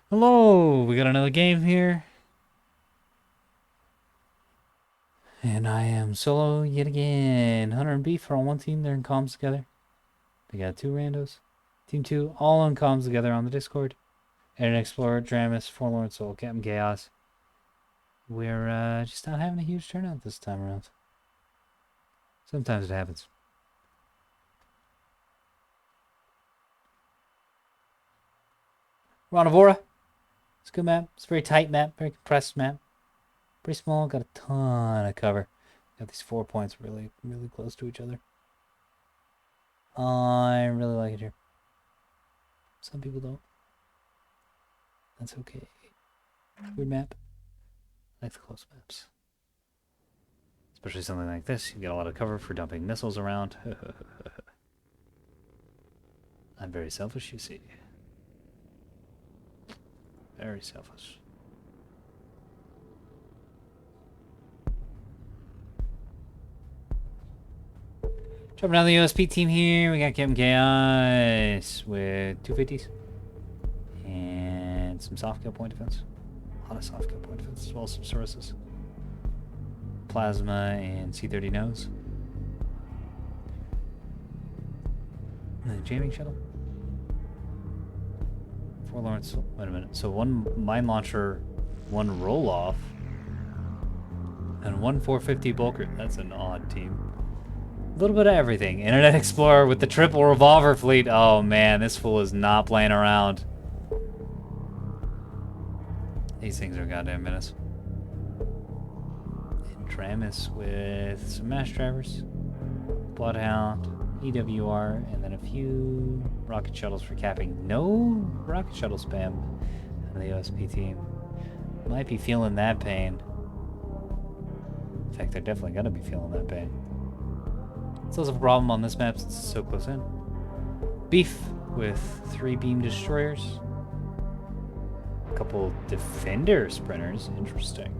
Hello, we got another game here. And I am solo yet again. Hunter and Beef are on one team, they're in comms together. They got two randos. Team 2, all in comms together on the Discord. Internet Explorer, Dramus, Forlorn Soul, Captain Chaos. We're just not having a huge turnout this time around. Sometimes it happens. We're on Avora. It's a good map. It's a very tight map, very compressed map. Pretty small, got a ton of cover. Got these 4 points really close to each other. I really like it here. Some people don't. That's okay. Weird map. I like the close maps. Especially something like this. You get a lot of cover for dumping missiles around. I'm very selfish, you see. Very selfish. Jumping down the USP team here. We got Captain Chaos with 250s. And some soft kill point defense. A lot of soft kill point defense, as well as some sources. Plasma and C30 nose. And then jamming shuttle. Forlorn Soul. Wait a minute. So one mine launcher, one roll off, and one 450 bulker. That's an odd team. A little bit of everything. Internet Explorer with the triple revolver fleet. Oh man, this fool is not playing around. These things are goddamn menace. And Tramis with some mash drivers, Bloodhound, EWR, and then a few rocket shuttles for capping. No rocket shuttle spam on the OSP team. Might be feeling that pain. In fact, they're definitely gonna be feeling that pain. It's also a problem on this map since it's so close in. Beef with 3 beam destroyers. A couple defender sprinters. Interesting.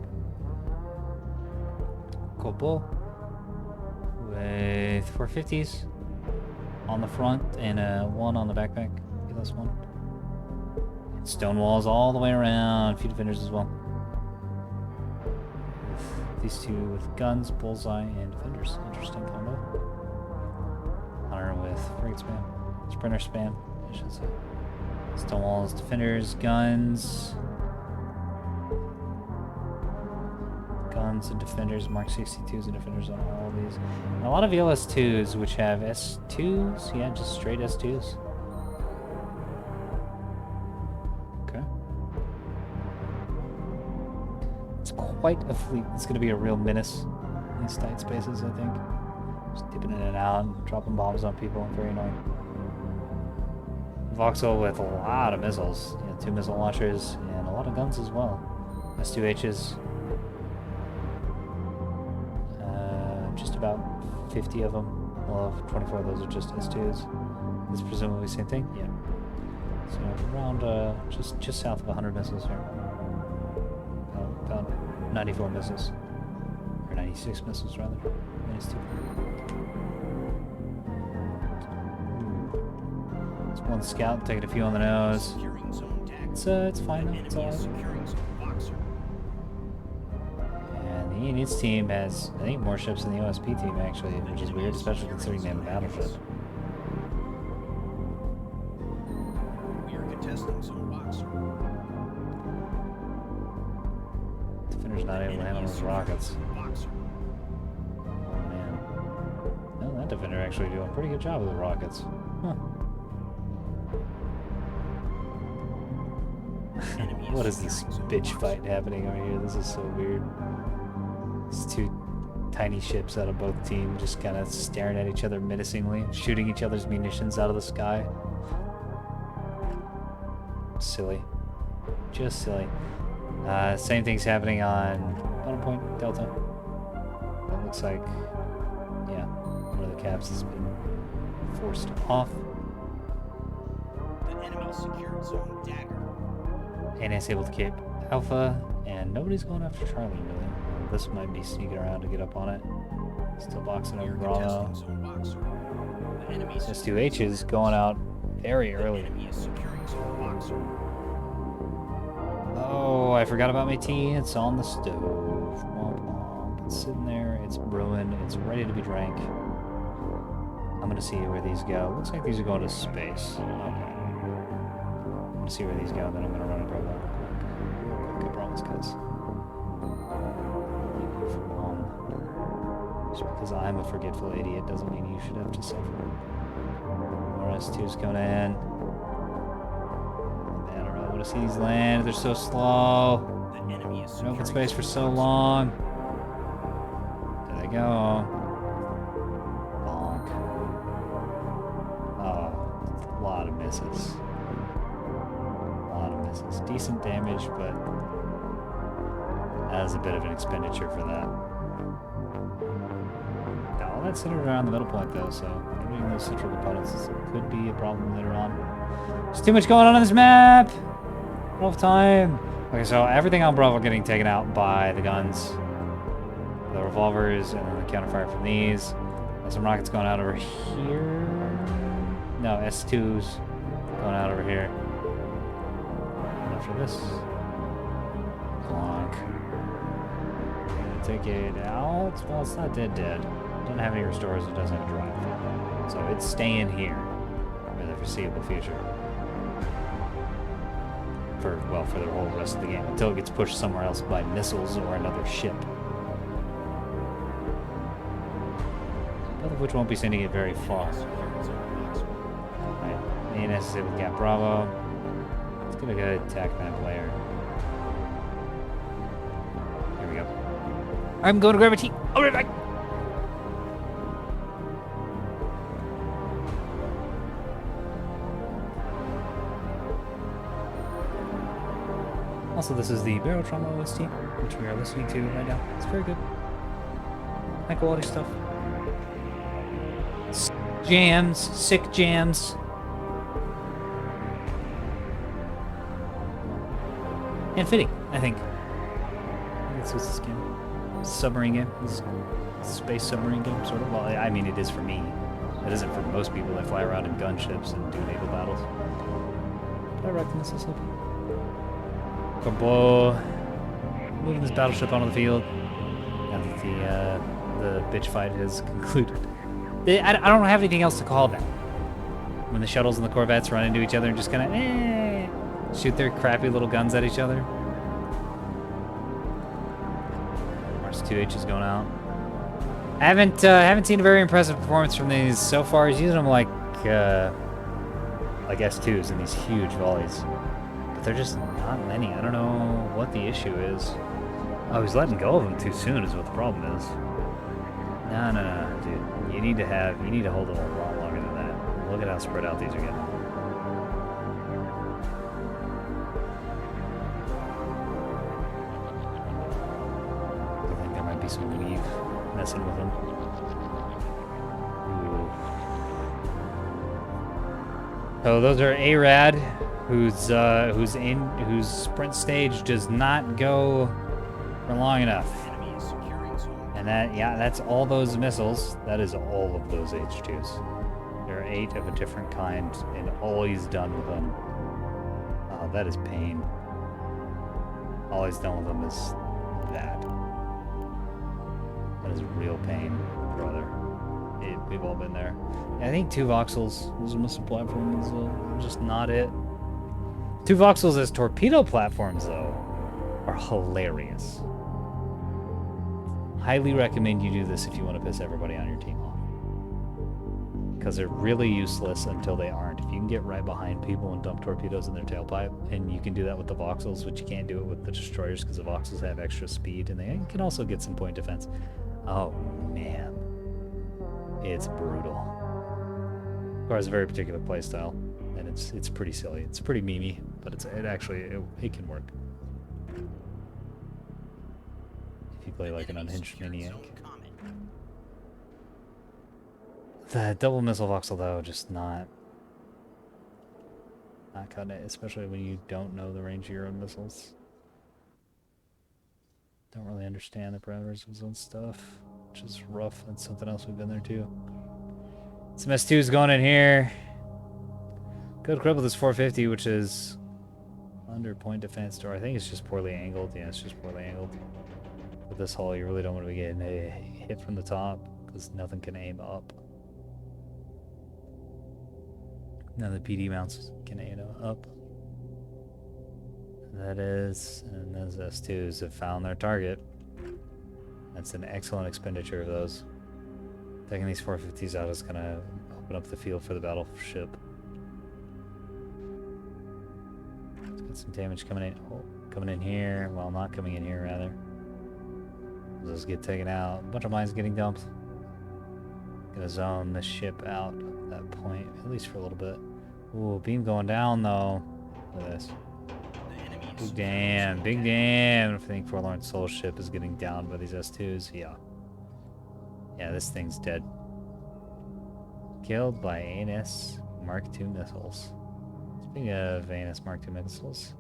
Cool Bull with 450s on the front and one on the backpack. Plus one. And stone walls all the way around. A few defenders as well. With these two with guns, bullseye, and defenders. Interesting combo. Hunter with frigate spam. Sprinter spam, I should say. Stone walls, defenders, guns. Guns and defenders, Mark 62s and defenders on all of these. And a lot of ELS2s which have S2s. Yeah, just straight S2s. Okay. It's quite a fleet. It's going to be a real menace in these tight spaces, I think. Just dipping in and out and dropping bombs on people. Very annoying. Voxel with a lot of missiles. You know, 2 missile launchers and a lot of guns as well. S2Hs. Just about 50 of them. Well, 24 of those are just S2s. This is presumably the same thing? Yeah. So around just south of 100 missiles here. About 94 missiles. Or 96 missiles rather. Minus 2. It's one scout taking a few on the nose. It's fine though. It's alright. And its team has, I think, more ships than the OSP team actually, which is weird, especially considering they have a battleship. We are contesting zone boxer. Defender's not able to handle those rockets. Oh man. No, that defender actually doing a pretty good job with the rockets. Huh. What is this bitch fight happening over here? This is so weird. These 2 tiny ships out of both teams just kind of staring at each other menacingly, shooting each other's munitions out of the sky. Silly. Just silly. Same thing's happening on Bottom Point, Delta. It looks like, yeah, one of the caps has been forced off. The enemy secured zone dagger. And it's able to keep Alpha, and nobody's going after Charlie, really. This might be sneaking around to get up on it. Still boxing over Bravo. S2H is going out very early. I forgot about my tea. It's on the stove. Womp womp. It's sitting there. It's brewing. It's ready to be drank. I'm gonna see where these go. Looks like these are going to space. Okay. I'm gonna see where these go, then I'm gonna run a program real quick. I promise, guys. Just because I'm a forgetful idiot doesn't mean you should have to suffer. More S2's coming in. Man, I don't know. I want to see these land. They're so slow. The enemy is In open securing space for zone so box. long. There they go. Bonk. Oh, a lot of misses. A lot of misses. Decent damage, but that is a bit of an expenditure for that. Now, all that's centered around the middle point, though, so getting those central components could be a problem later on. There's too much going on this map! Enough time! Okay, so everything on Bravo getting taken out by the guns, the revolvers, and then the counterfire from these. There's some rockets going out over here. No, S2s going out over here. And after this, clonk. Gonna take it out. Well, it's not dead. Doesn't have any restores. It doesn't have a drive. So it's staying here for the foreseeable future. For the whole rest of the game, until it gets pushed somewhere else by missiles or another ship. Both of which won't be sending it very far. Securing zone box. Right, main is with Gap Bravo. Let's get a good attack map player. Here we go. I'm going to grab a tea. I'll be right back. Also, this is the Barrel Trauma OST, which we are listening to right now. It's very good. High quality stuff. Jams, sick jams. And fitting, I think. This was this game. Submarine game. This space submarine game, sort of. Well, I mean, it is for me. It isn't for most people that fly around in gunships and do naval battles. Did I wreck the Mississippi? Boy, moving this battleship onto the field. Now that the bitch fight has concluded. I don't have anything else to call that. When the shuttles and the corvettes run into each other and just kind of shoot their crappy little guns at each other. Mars 2H is going out. I haven't seen a very impressive performance from these so far. He's using them like S2s in these huge volleys. But they're just not many. I don't know what the issue is. Oh, he's letting go of them too soon is what the problem is. No, dude. You need to hold them a lot longer than that. Look at how spread out these are getting. I think there might be some weave messing with them. Ooh. Oh, those are ARAD, whose sprint stage does not go for long enough. Enemy is securing zone. And that's all those missiles. That is all of those H2s. There are 8 of a different kind, and all he's done with them. Oh, that is pain. All he's done with them is that. That is real pain, brother. We've all been there. I think 2 voxels as a missile platform is just not it. 2 voxels as torpedo platforms, though, are hilarious. Highly recommend you do this if you want to piss everybody on your team off. Because they're really useless until they aren't. If you can get right behind people and dump torpedoes in their tailpipe, and you can do that with the voxels, which you can't do it with the destroyers because the voxels have extra speed, and they can also get some point defense. Oh, man. It's brutal. It has a very particular playstyle, and it's pretty silly. It's pretty memey, but it can work. If you play like an unhinged maniac. The double missile voxel, though, just not cutting it, especially when you don't know the range of your own missiles. Don't really understand the parameters of his own stuff, which is rough. That's something else we've been there too. Some S2's going in here. Good cripple this 450, which is 100-point defense door. I think it's just poorly angled. Yeah, it's just poorly angled. With this hull, you really don't want to be getting a hit from the top because nothing can aim up. None of the PD mounts can aim up. That is, and those S2s have found their target. That's an excellent expenditure of those. Taking these 450s out is going to open up the field for the battleship. Let's get some damage coming in here. Well, not coming in here, rather. Those get taken out. A bunch of mines getting dumped. Gonna zone the ship out at that point, at least for a little bit. Ooh, beam going down, though. Look at this. Big damn, big damn. I think Forlorn Soul ship is getting downed by these S2s. Yeah. Yeah, this thing's dead. Killed by ANS Mark II missiles. Speaking of ANS Mark II missiles,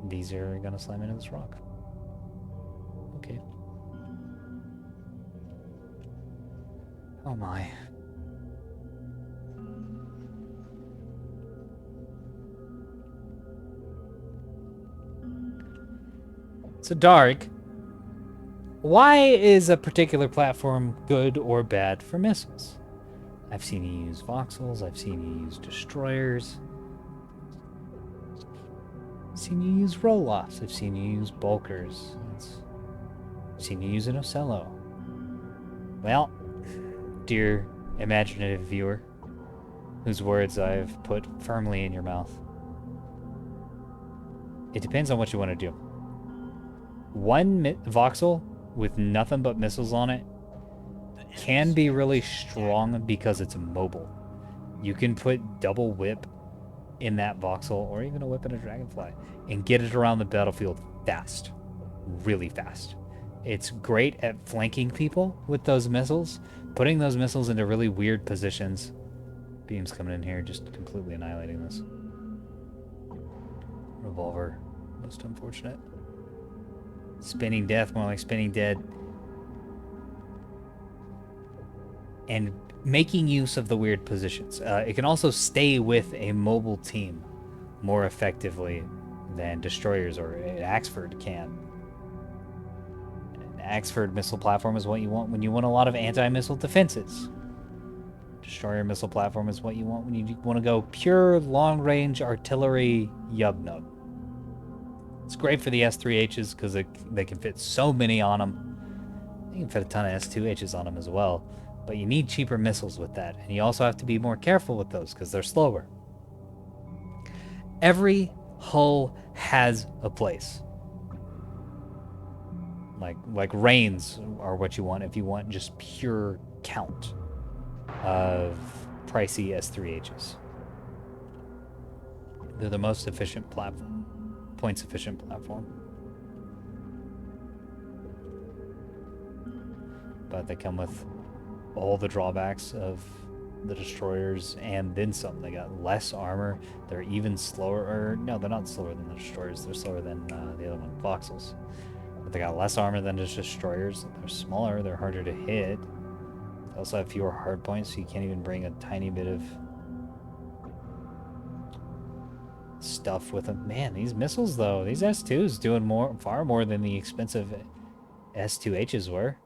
these are gonna slam into this rock. Okay. Oh my. So Dark, why is a particular platform good or bad for missiles? I've seen you use voxels, I've seen you use destroyers, I've seen you use roll-offs, I've seen you use bulkers, I've seen you use an Ocello. Well, dear imaginative viewer, whose words I've put firmly in your mouth, it depends on what you want to do. One voxel with nothing but missiles on it can be really strong because it's mobile. You can put double whip in that voxel, or even a whip in a dragonfly, and get it around the battlefield fast. Really fast. It's great at flanking people with those missiles, putting those missiles into really weird positions. Beams coming in here, just completely annihilating this. Revolver, most unfortunate. Spinning death, more like spinning dead. And making use of the weird positions. It can also stay with a mobile team more effectively than destroyers or an Axford can. An Axford missile platform is what you want when you want a lot of anti-missile defenses. Destroyer missile platform is what you want when you want to go pure long-range artillery yub-nub. It's great for the S3Hs because they can fit so many on them. They can fit a ton of S2Hs on them as well. But you need cheaper missiles with that. And you also have to be more careful with those because they're slower. Every hull has a place. Like rains are what you want if you want just pure count of pricey S3Hs. They're the most efficient platform. Points efficient platform. But they come with all the drawbacks of the destroyers and then some. They got less armor. They're even slower. Or no, they're not slower than the destroyers. They're slower than the other one, voxels. But they got less armor than just destroyers. They're smaller. They're harder to hit. They also have fewer hard points, so you can't even bring a tiny bit of stuff with them. Man, these missiles though, these S2s doing far more than the expensive S2Hs were.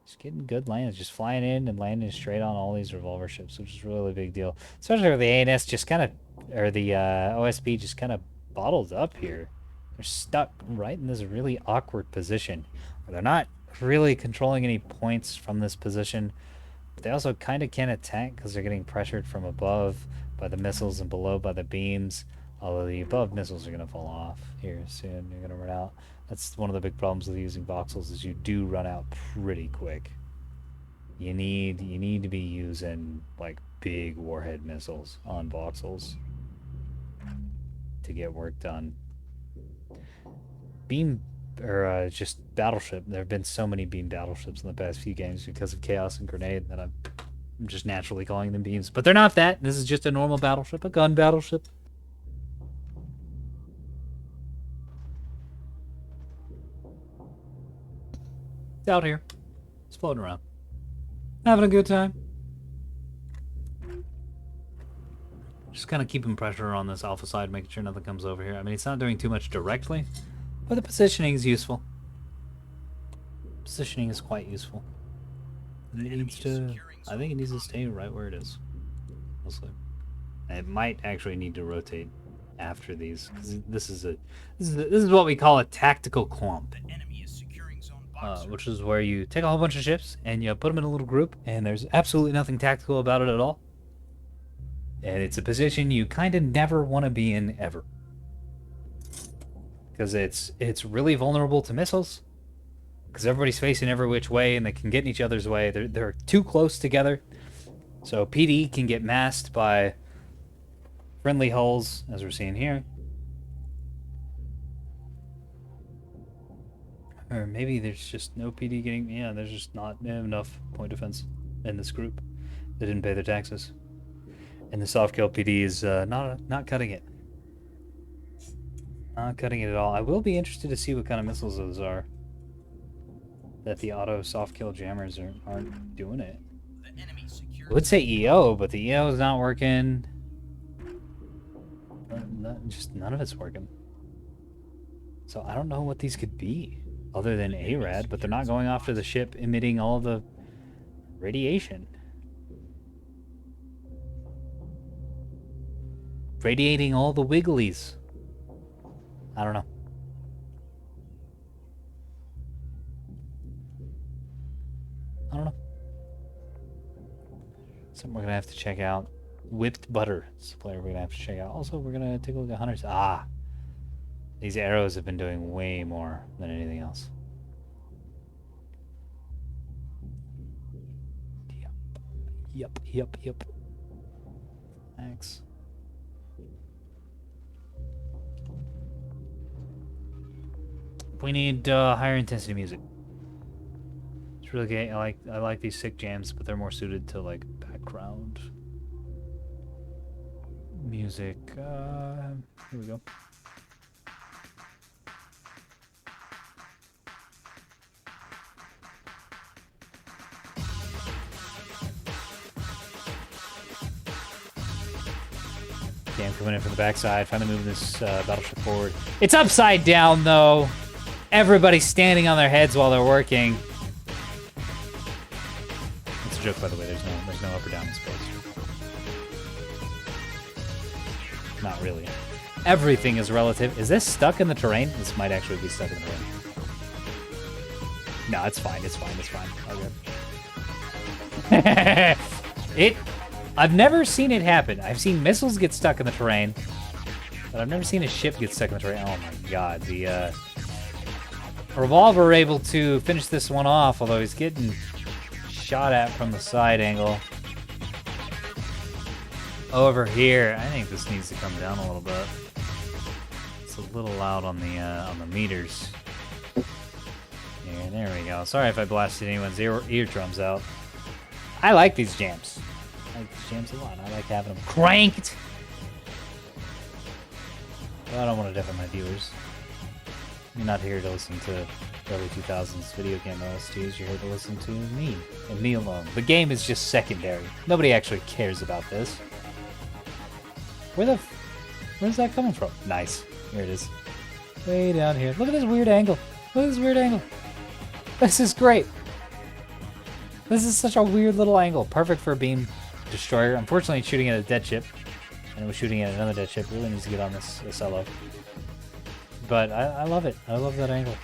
Just getting good lands, just flying in and landing straight on all these revolver ships, which is a really big deal. Especially where the ANS just kind of, or the OSP just kind of bottled up here. They're stuck right in this really awkward position. They're not really controlling any points from this position, but they also kind of can't attack because they're getting pressured from above by the missiles and below by the beams. Although the above missiles are going to fall off here soon. You're going to run out. That's one of the big problems with using voxels is you do run out pretty quick. You need to be using like big warhead missiles on voxels to get work done. Beam or just battleship. There have been so many beam battleships in the past few games because of Chaos and Grenade that I'm just naturally calling them beams. But they're not that. This is just a normal battleship, a gun battleship. It's out here. It's floating around. Having a good time. Just kind of keeping pressure on this alpha side, making sure nothing comes over here. I mean, it's not doing too much directly, but the positioning is useful. Positioning is quite useful. It needs to, I think it needs to stay right where it is. Mostly. It might actually need to rotate after these, because this is what we call a tactical clump. The enemy is securing zone boxer. Which is where you take a whole bunch of ships and you put them in a little group, and there's absolutely nothing tactical about it at all. And it's a position you kind of never want to be in ever, because it's really vulnerable to missiles, because everybody's facing every which way and they can get in each other's way. They're too close together, so PD can get masked by friendly hulls, as we're seeing here. Or maybe there's just no PD getting... Yeah, there's just not enough point defense in this group. They didn't pay their taxes. And the soft kill PD is not cutting it. Not cutting it at all. I will be interested to see what kind of missiles those are. That the auto soft kill jammers aren't doing it. The enemy secured. I would say EO, but the EO is not working. Just none of it's working. So I don't know what these could be, other than ARAD, but they're not going after the ship emitting all the radiation. Radiating all the wigglies. I don't know. I don't know. Something we're gonna have to check out. Whipped butter is the player we're gonna have to check out. Also, we're gonna take a look at hunters. These arrows have been doing way more than anything else. Yep. Thanks. We need higher intensity music. It's really great. I like these sick jams, but they're more suited to like background music. Here we go. Okay, I'm coming in from the backside, finally moving this battleship forward. It's upside down, though. Everybody's standing on their heads while they're working. It's a joke, by the way. There's no up or down in space. Not really. Everything is relative. Is this stuck in the terrain? This might actually be stuck in the terrain. No, it's fine. It's fine. Okay. I've never seen it happen. I've seen missiles get stuck in the terrain, but I've never seen a ship get stuck in the terrain. Oh my god, the Revolver were able to finish this one off, although he's getting shot at from the side angle. Over here, I think this needs to come down a little bit. It's a little loud on the meters. Yeah, there we go. Sorry if I blasted anyone's eardrums out. I like these jams. I like these jams a lot. I like having them cranked. But I don't want to deafen my viewers. You're not here to listen to early 2000s video game OSTs. You're here to listen to me, and me alone. The game is just secondary. Nobody actually cares about this. Where's that coming from? Nice. Here it is. Way down here. Look at this weird angle. Look at this weird angle. This is great. This is such a weird little angle. Perfect for a beam destroyer. Unfortunately, it's shooting at a dead ship. And it was shooting at another dead ship. Really needs to get on this solo. But I love it. I love that angle.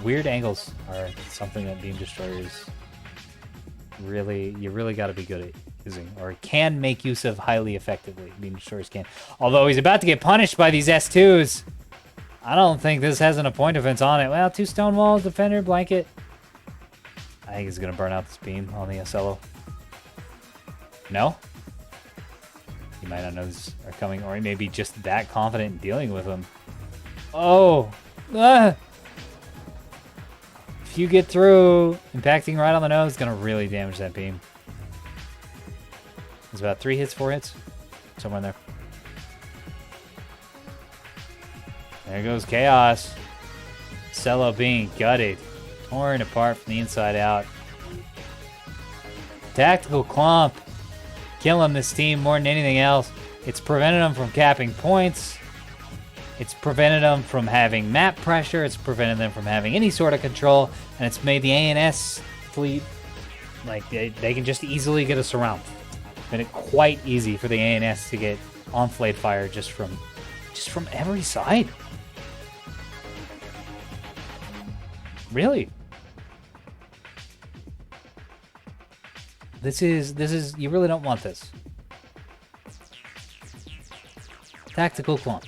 Weird angles are something that beam destroyers you really got to be good at using, or can make use of highly effectively. Beam destroyers can. Although he's about to get punished by these S2s. I don't think this has a point defense on it. Well, 2 stone walls, defender, blanket. I think he's going to burn out this beam on the SLO. No? He might not know these are coming, or he may be just that confident in dealing with them. Oh! Ah! If you get through, impacting right on the nose, it's going to really damage that beam. It's about 3 hits, 4 hits. Somewhere in there. There goes Chaos. Cello being gutted. Torn apart from the inside out. Tactical clump. Killing this team more than anything else. It's prevented them from capping points. It's prevented them from having map pressure. It's prevented them from having any sort of control. And it's made the ANS fleet, like, they can just easily get us around. Made it quite easy for the ANS to get enfilade fire just from every side. Really. This is you really don't want this. Tactical clump.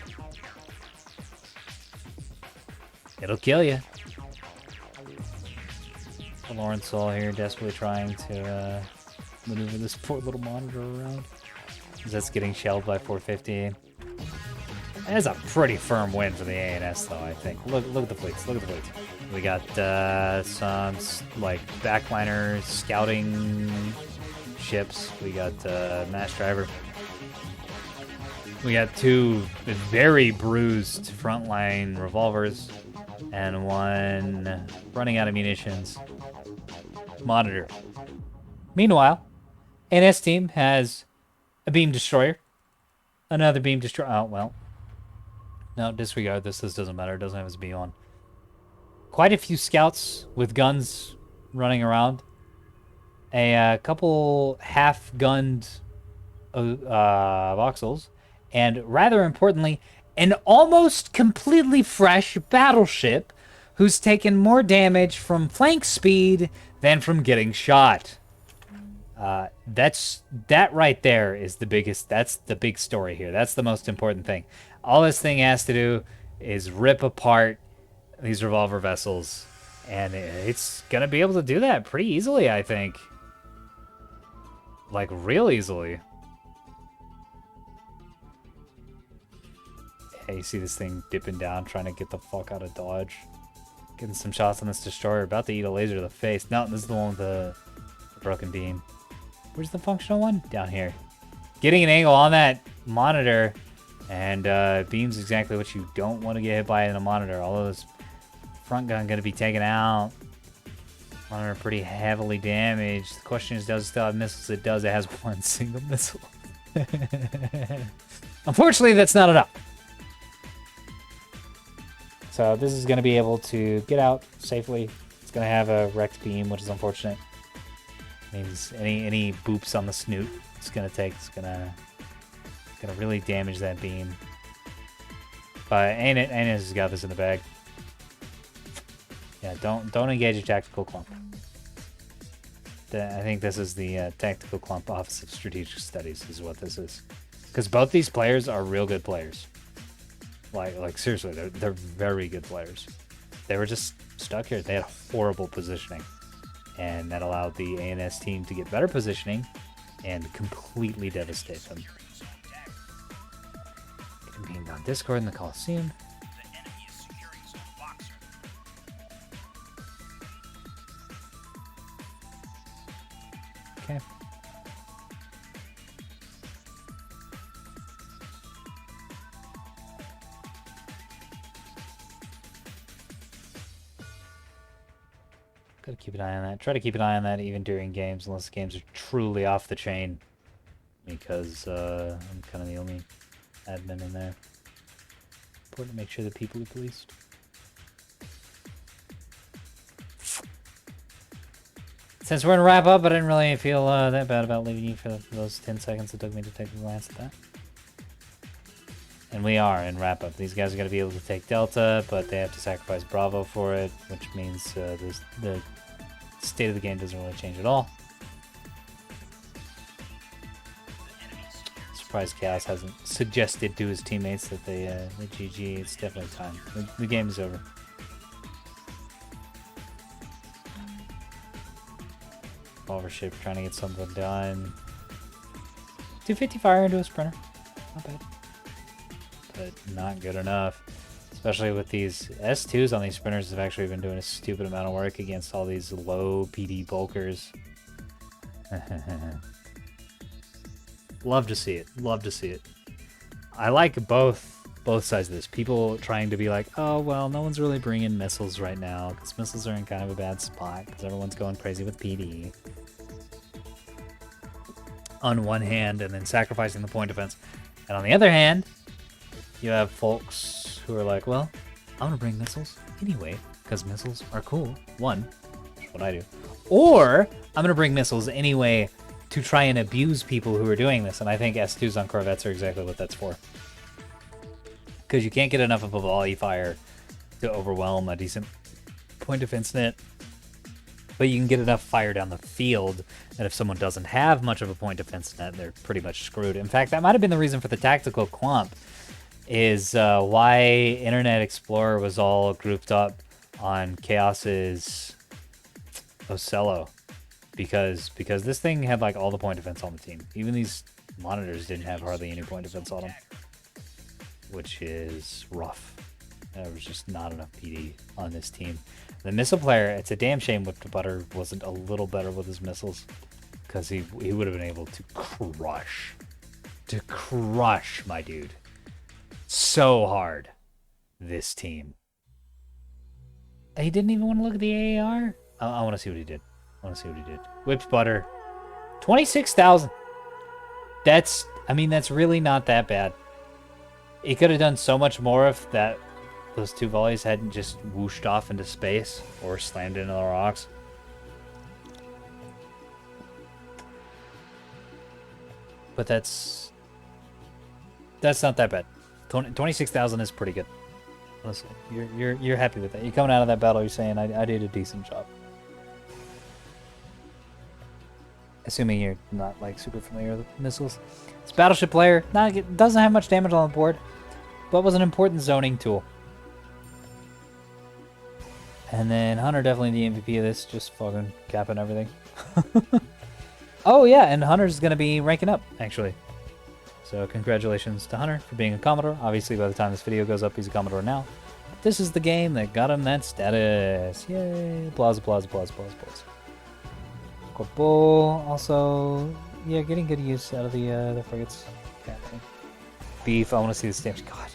It'll kill you. Lawrence Saul here desperately trying to maneuver this poor little monitor around. That's getting shelled by 450. That's a pretty firm win for the ANS, though, I think. Look at the fleets. Look at the fleets. We got some, like, backliners, scouting ships. We got mass driver. We got 2 very bruised frontline revolvers and 1 running out of munitions monitor. Meanwhile, ANS team has a beam destroyer. Another beam destroyer. Oh, well. No, disregard this. This doesn't matter. It doesn't have its beam on. Quite a few scouts with guns running around. A couple half-gunned voxels. And rather importantly, an almost completely fresh battleship who's taken more damage from flank speed than from getting shot. That right there is the biggest. That's the big story here. That's the most important thing. All this thing has to do is rip apart these revolver vessels, and it's gonna be able to do that pretty easily, I think. Like, real easily. Yeah, you see this thing dipping down, trying to get the fuck out of dodge. Getting some shots on this destroyer, about to eat a laser to the face. No, this is the one with the broken beam. Where's the functional one? Down here. Getting an angle on that monitor, and beam's exactly what you don't want to get hit by in a monitor. Although this front gun going to be taken out. Monitor pretty heavily damaged. The question is, does it still have missiles? It does. It has 1 single missile. Unfortunately, that's not enough. So this is going to be able to get out safely. It's going to have a wrecked beam, which is unfortunate. Means any boops on the snoot it's going to take. It's going to really damage that beam. But ANS has got this in the bag. Yeah, don't engage a tactical clump. I think this is the Tactical Clump Office of Strategic Studies is what this is. Because both these players are real good players. Like seriously, they're very good players. They were just stuck here. They had horrible positioning. And that allowed the ANS team to get better positioning and completely devastate them. Getting beamed on Discord in the Colosseum. Okay. Gotta keep an eye on that. Try to keep an eye on that even during games, unless the games are truly off the chain. Because I'm kind of the only admin in there. Important to make sure that people are policed. Since we're gonna wrap up, I didn't really feel that bad about leaving you for those 10 seconds it took me to take a glance at that. And we are in wrap up. These guys are gonna be able to take Delta, but they have to sacrifice Bravo for it, which means the state of the game doesn't really change at all. Surprised Chaos hasn't suggested to his teammates that they GG. It's definitely time. The game is over. Ship trying to get something done. 250 fire into a sprinter. Not bad. But not good enough. Especially with these S2s on these sprinters have actually been doing a stupid amount of work against all these low PD bulkers. Love to see it. Love to see it. I like both sides of this. People trying to be like, oh, well, no one's really bringing missiles right now because missiles are in kind of a bad spot because everyone's going crazy with PD. On one hand, and then sacrificing the point defense. And on the other hand, you have folks who are like, well, I'm gonna bring missiles anyway, because missiles are cool. One, which is what I do. Or I'm gonna bring missiles anyway to try and abuse people who are doing this. And I think S2s on Corvettes are exactly what that's for. Because you can't get enough of a volley fire to overwhelm a decent point defense net. But you can get enough fire down the field that if someone doesn't have much of a point defense net, they're pretty much screwed. In fact, that might have been the reason for the tactical clump, is why Internet Explorer was all grouped up on Chaos's Ocello. Because this thing had like all the point defense on the team. Even these monitors didn't have hardly any point defense on them, which is rough. There was just not enough PD on this team. The missile player, it's a damn shame Whipped Butter wasn't a little better with his missiles, because he would have been able to crush my dude so hard. This team. He didn't even want to look at the AAR. I want to see what he did. Whipped Butter, 26,000. That's really not that bad. He could have done so much more if those two volleys hadn't just whooshed off into space or slammed into the rocks. But that's not that bad. 26,000 is pretty good. Honestly, you're happy with that. You're coming out of that battle, you're saying I did a decent job. Assuming you're not like super familiar with missiles. This battleship player doesn't have much damage on the board, but was an important zoning tool. And then Hunter definitely the MVP of this, just fucking capping everything. Oh yeah, and Hunter's gonna be ranking up actually. So congratulations to Hunter for being a Commodore. Obviously by the time this video goes up, he's a Commodore now. But this is the game that got him that status. Yay! Applause, applause, applause, applause, applause. Bull also, yeah, getting good use out of the frigates. Beef, I want to see the stamps. God,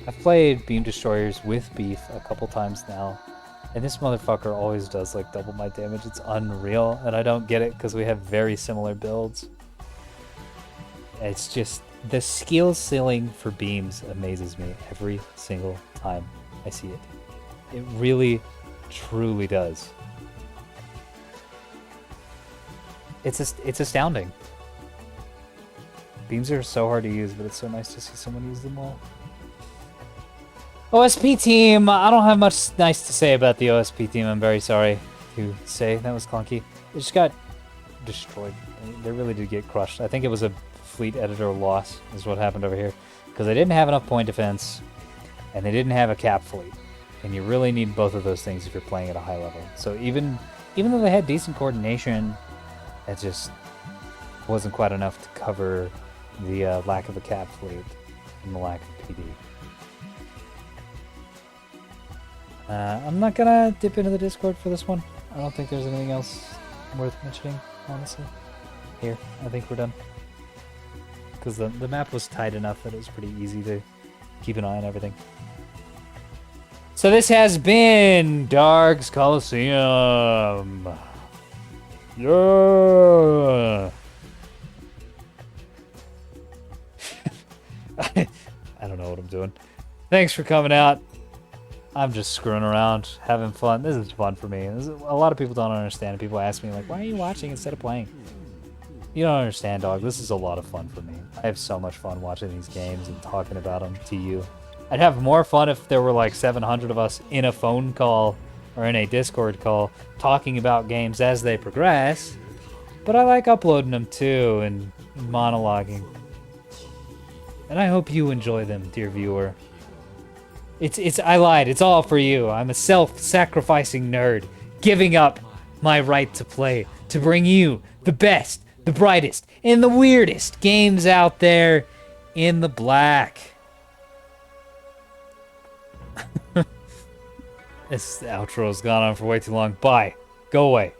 I've played beam destroyers with Beef a couple times now, and this motherfucker always does like double my damage. It's unreal, and I don't get it because we have very similar builds. It's just the skill ceiling for beams amazes me every single time I see it. It really, truly does. It's astounding. Beams are so hard to use, but it's so nice to see someone use them well. OSP team, I don't have much nice to say about the OSP team. I'm very sorry to say. That was clunky. They just got destroyed. They really did get crushed. I think it was a fleet editor loss is what happened over here. Because they didn't have enough point defense, and they didn't have a cap fleet. And you really need both of those things if you're playing at a high level. So even though they had decent coordination, it just wasn't quite enough to cover the lack of a cap fleet and the lack of PD. I'm not gonna dip into the Discord for this one. I don't think there's anything else worth mentioning, honestly. Here, I think we're done. Because the map was tight enough that it was pretty easy to keep an eye on everything. So this has been Dark's Colosseum. Yeah. I don't know what I'm doing. Thanks for coming out. I'm just screwing around, having fun. This is fun for me. A lot of people don't understand. People ask me, like, why are you watching instead of playing? You don't understand, dog. This is a lot of fun for me. I have so much fun watching these games and talking about them to you. I'd have more fun if there were like 700 of us in a phone call or in a Discord call talking about games as they progress. But I like uploading them too and monologuing. And I hope you enjoy them, dear viewer. I lied. It's all for you. I'm a self-sacrificing nerd, giving up my right to play, to bring you the best, the brightest, and the weirdest games out there in the black. This outro's gone on for way too long. Bye. Go away.